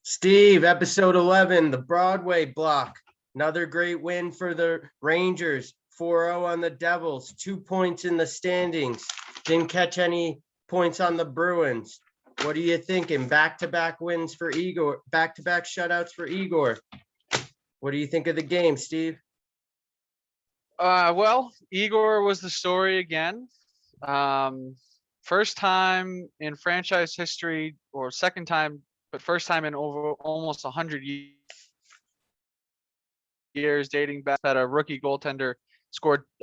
Steve, episode 11, the Broadway block. Another great win for the Rangers. 4-0 on the Devils, 2 points in the standings. Didn't catch any points on the Bruins. What are you thinking? Back-to-back wins for Igor, back-to-back shutouts for Igor. What do you think of the game, Steve? Well, Igor was the story again. First time in franchise history, or second time, but first time in over almost 100 years, dating back that a rookie goaltender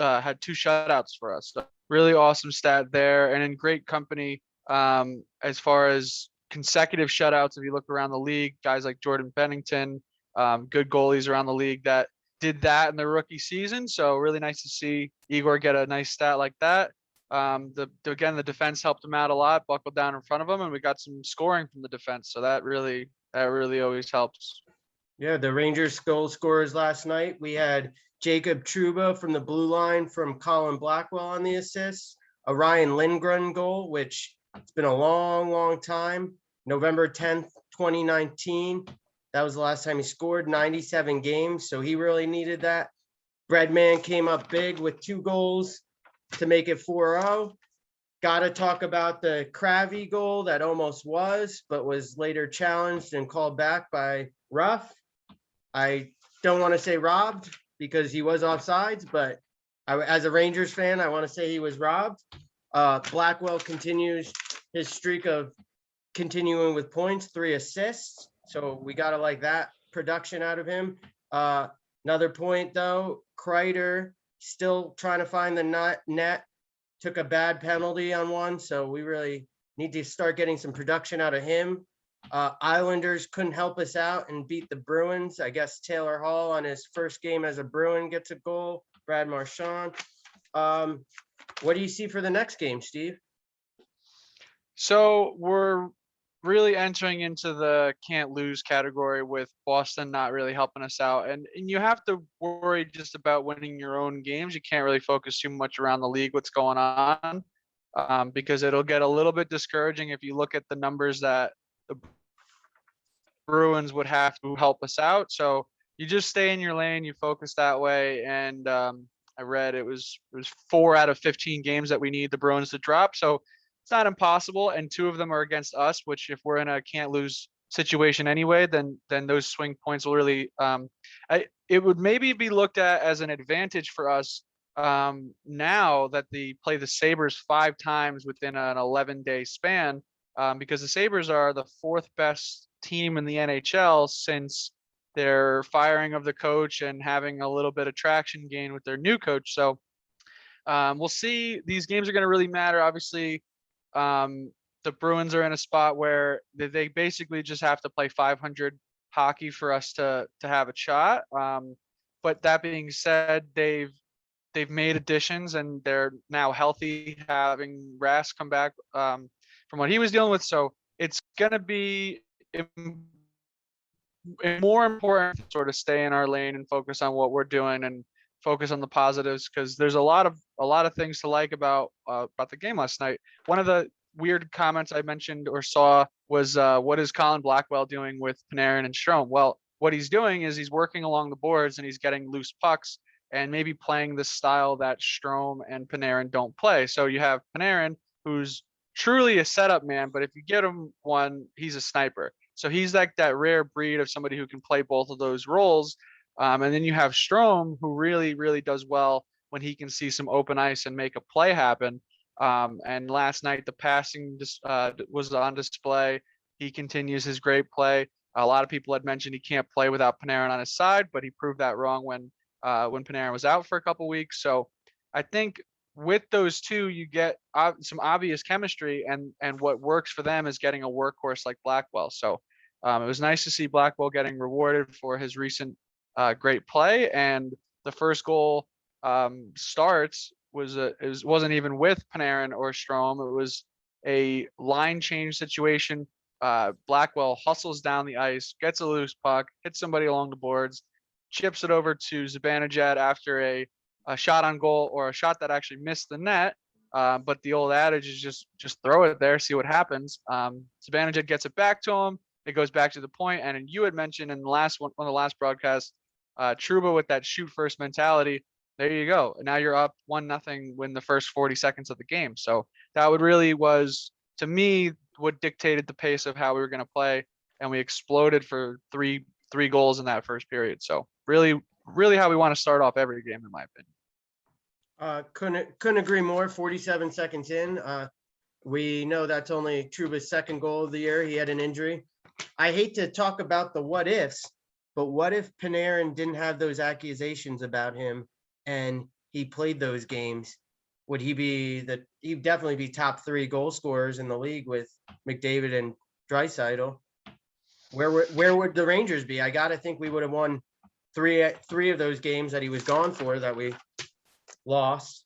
had two shutouts for us. So really awesome stat there, and in great company as far as consecutive shutouts. If you look around the league, guys like Jordan Bennington, good goalies around the league that did that in the rookie season. So really nice to see Igor get a nice stat like that. The defense helped him out a lot, buckled down in front of him, and we got some scoring from the defense. So that really always helps. Yeah, the Rangers goal scorers last night. We had Jacob Trouba from the blue line from Colin Blackwell on the assists, a Ryan Lindgren goal, which it's been a long time. November 10th, 2019. That was the last time he scored, 97 games. So he really needed that. Breadman came up big with 2 goals to make it 4-0. Got to talk about the Kravy goal that almost was, but was later challenged and called back by Ruff. I don't want to say robbed because he was offsides, but as a Rangers fan, I want to say he was robbed. Blackwell continues his streak of continuing with points, 3 assists. So we got to like that production out of him. Another point, though, Kreider still trying to find the net. Took a bad penalty on one, so we really need to start getting some production out of him. Islanders couldn't help us out and beat the Bruins. I guess Taylor Hall on his first game as a Bruin gets a goal. Brad Marchand. What do you see for the next game, Steve? So we're really entering into the can't lose category with Boston not really helping us out. And you have to worry just about winning your own games. You can't really focus too much around the league, what's going on, because it'll get a little bit discouraging if you look at the numbers that the Bruins would have to help us out. So you just stay in your lane, you focus that way. And I read it was 4 out of 15 games that we need the Bruins to drop. So it's not impossible, and 2 of them are against us, which if we're in a can't lose situation anyway, then those swing points will really it would maybe be looked at as an advantage for us now that they play the Sabres 5 times within an 11-day span, because the Sabres are the 4th best team in the NHL since their firing of the coach and having a little bit of traction gain with their new coach. So we'll see. These games are going to really matter. Obviously, the Bruins are in a spot where they basically just have to play 500 hockey for us to have a shot. But that being said, they've made additions and they're now healthy, having Rask come back from what he was dealing with. So it's going to be more important to sort of stay in our lane and focus on what we're doing and focus on the positives, because there's a lot of things to like about the game last night. One of the weird comments I mentioned or saw was, what is Colin Blackwell doing with Panarin and Strome? Well, what he's doing is he's working along the boards and he's getting loose pucks and maybe playing the style that Strome and Panarin don't play. So you have Panarin, who's truly a setup man, but if you get him one, he's a sniper. So he's like that rare breed of somebody who can play both of those roles. And then you have Strome, who really does well when he can see some open ice and make a play happen. And last night, the passing was on display. He continues his great play. A lot of people had mentioned he can't play without Panarin on his side, but he proved that wrong when Panarin was out for a couple weeks. So I think with those two, you get some obvious chemistry, and what works for them is getting a workhorse like Blackwell. So it was nice to see Blackwell getting rewarded for his recent great play. And the first goal wasn't even with Panarin or Strome. It was a line change situation. Blackwell hustles down the ice, gets a loose puck, hits somebody along the boards, chips it over to Zibanejad after a shot on goal, or a shot that actually missed the net. But the old adage is just throw it there, see what happens. Zibanejad gets it back to him. it goes back to the point. And you had mentioned in the last one, on the last broadcast, Truba with that shoot first mentality. There you go. Now you're up 1-0 win the first 40 seconds of the game. So that would really was, to me, what dictated the pace of how we were going to play. And we exploded for three goals in that first period. So really, really how we want to start off every game, in my opinion. Couldn't agree more. 47 seconds in. We know that's only Truba's second goal of the year. He had an injury. I hate to talk about the what ifs, but what if Panarin didn't have those accusations about him and he played those games? Would he be he'd definitely be top 3 goal scorers in the league with McDavid and Draisaitl. Where would the Rangers be? I gotta think we would have won three of those games that he was gone for that we lost.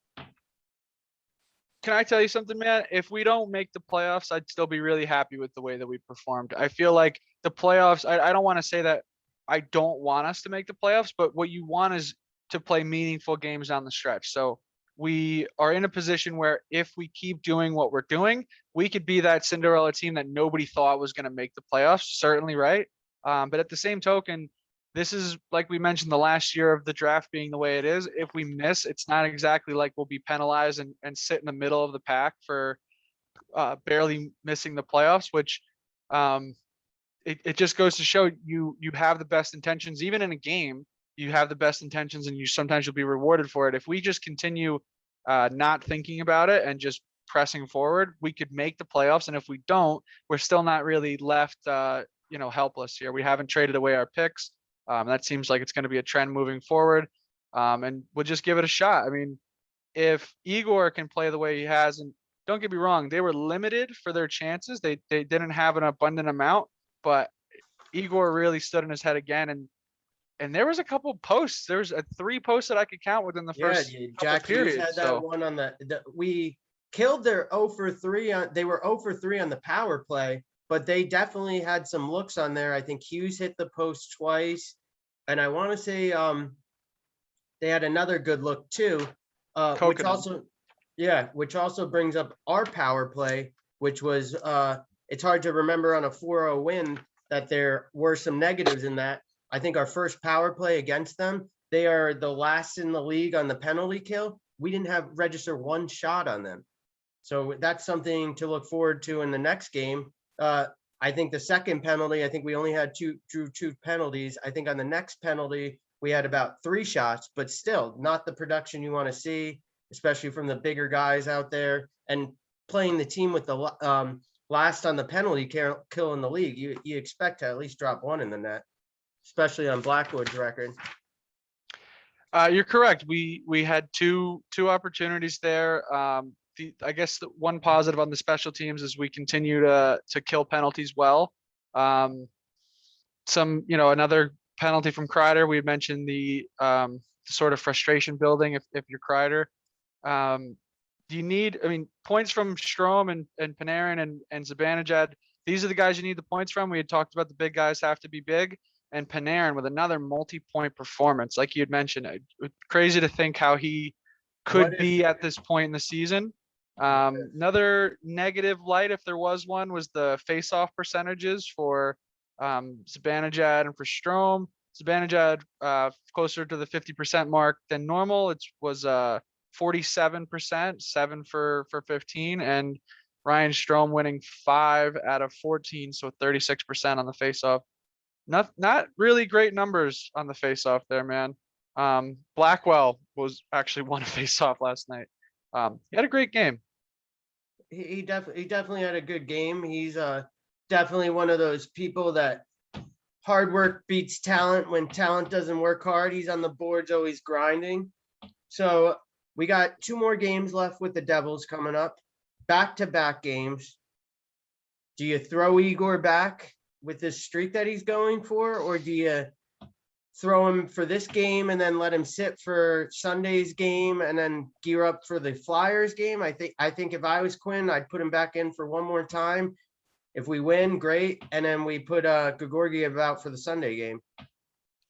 Can I tell you something, man? If we don't make the playoffs, I'd still be really happy with the way that we performed. I feel like the playoffs, I don't want to say that I don't want us to make the playoffs, but what you want is to play meaningful games down the stretch. So we are in a position where if we keep doing what we're doing, we could be that Cinderella team that nobody thought was going to make the playoffs, certainly, right? But at the same token, this is, like we mentioned, the last year of the draft being the way it is. If we miss, it's not exactly like we'll be penalized and sit in the middle of the pack for barely missing the playoffs, which it just goes to show you have the best intentions. Even in a game, you have the best intentions, and sometimes you'll be rewarded for it. If we just continue not thinking about it and just pressing forward, we could make the playoffs. And if we don't, we're still not really left helpless here. We haven't traded away our picks. That seems like it's going to be a trend moving forward. And we'll just give it a shot. I mean, if Igor can play the way he has, and don't get me wrong, they were limited for their chances. They didn't have an abundant amount, but Igor really stood in his head again. And there was a couple posts. There was 3 posts that I could count within the first Jack Hughes periods. had that one on we killed their 0 for 3 on. They were 0 for 3 on the power play, but they definitely had some looks on there. I think Hughes hit the post twice, and I want to say they had another good look too, which also brings up our power play, which was it's hard to remember on a 4-0 win that there were some negatives in that. I think our first power play against them, they are the last in the league on the penalty kill. We didn't have register 1 shot on them. So that's something to look forward to in the next game. I think the second penalty, I think we only had two penalties. I think on the next penalty, we had about 3 shots, but still not the production you want to see, especially from the bigger guys out there. And playing the team with the last on the penalty kill in the league, you expect to at least drop 1 in the net, especially on Blackwood's record. You're correct. We had two opportunities there. I guess the one positive on the special teams is we continue to kill penalties well. Another penalty from Kreider. We mentioned the sort of frustration building if you're Kreider. Do you need, points from Strome and Panarin and Zibanejad? These are the guys you need the points from. We had talked about the big guys have to be big, and Panarin with another multi-point performance, like you had mentioned. It's crazy to think how he could be at this point in the season. Another negative light, if there was one, was the face-off percentages for Zibanejad and for Strome. Zibanejad closer to the 50% mark than normal. It was 47%, 7 for 15, and Ryan Strome winning 5 out of 14, so 36% on the face-off. Not really great numbers on the face-off there, man. Blackwell was actually won a face-off last night. He had a great game. He definitely had a good game. He's definitely one of those people that hard work beats talent. When talent doesn't work hard, he's on the boards always grinding. So we got 2 more games left with the Devils coming up, back-to-back games. Do you throw Igor back with this streak that he's going for, or do you throw him for this game and then let him sit for Sunday's game and then gear up for the Flyers game? I think if I was Quinn, I'd put him back in for one more time. If we win, great, and then we put Georgiev out for the Sunday game.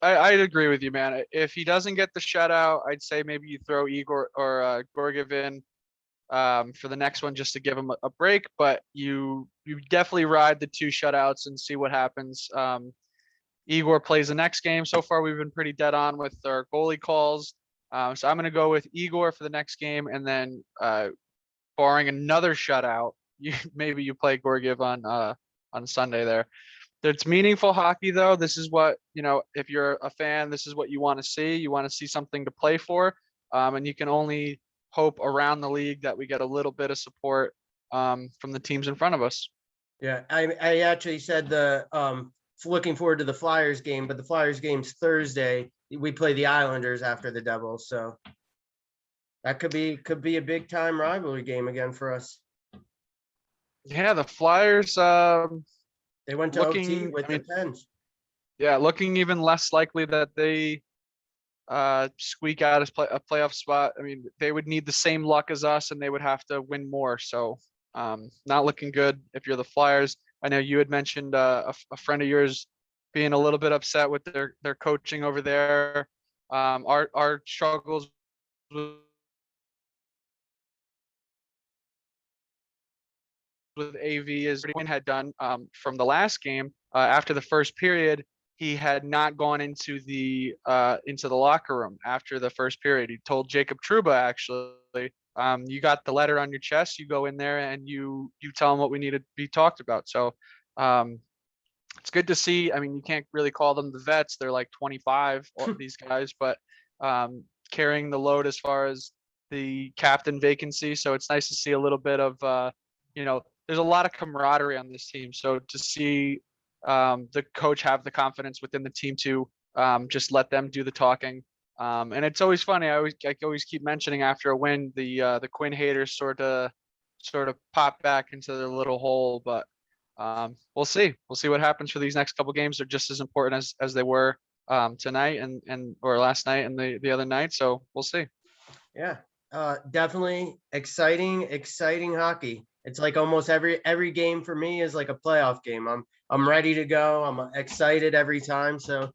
I'd agree with you, man. If he doesn't get the shutout, I'd say maybe you throw Igor or Georgiev in. for the next one just to give them a break. But you definitely ride the 2 shutouts and see what happens. Igor plays the next game. So far, we've been pretty dead on with our goalie calls. So I'm going to go with Igor for the next game, and then barring another shutout, maybe you play Gorgiev on Sunday there. It's meaningful hockey, though. This is what, if you're a fan, this is what you want to see. You want to see something to play for, and you can only hope around the league that we get a little bit of support from the teams in front of us. Yeah, I actually said looking forward to the Flyers game, but the Flyers game's Thursday. We play the Islanders after the Devils, so that could be a big time rivalry game again for us. Yeah, the Flyers. They went to OT with the Pens. Yeah, looking even less likely that they squeak out a playoff spot. I mean, they would need the same luck as us, and they would have to win more. So, not looking good if you're the Flyers. I know you had mentioned a friend of yours being a little bit upset with their coaching over there. Our struggles with AV is Quinn had done from the last game. After the first period, he had not gone into the locker room after the first period. He told Jacob Trouba, actually, you got the letter on your chest, you go in there and you tell them what we need to be talked about. So it's good to see. I mean, you can't really call them the vets. They're like 25, all these guys, but carrying the load as far as the captain vacancy. So it's nice to see a little bit of, there's a lot of camaraderie on this team. So to see the coach have the confidence within the team to just let them do the talking. And it's always funny. I always keep mentioning after a win, the Quinn haters sort of pop back into their little hole. But we'll see. We'll see what happens for these next couple games. They're just as important as they were tonight or last night and the other night. So we'll see. Yeah, definitely exciting hockey. It's like almost every game for me is like a playoff game. I'm ready to go. I'm excited every time. So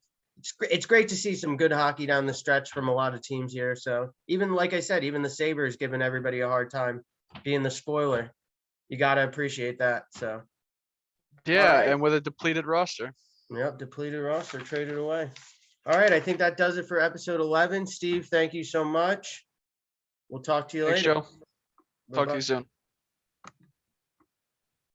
it's great to see some good hockey down the stretch from a lot of teams here. So even like I said, even the Sabres giving everybody a hard time being the spoiler. You got to appreciate that. So yeah, right. And with a depleted roster. Yep, depleted roster, traded away. All right, I think that does it for episode 11. Steve, thank you so much. We'll talk to you later. Thanks, Joe. Talk to you soon.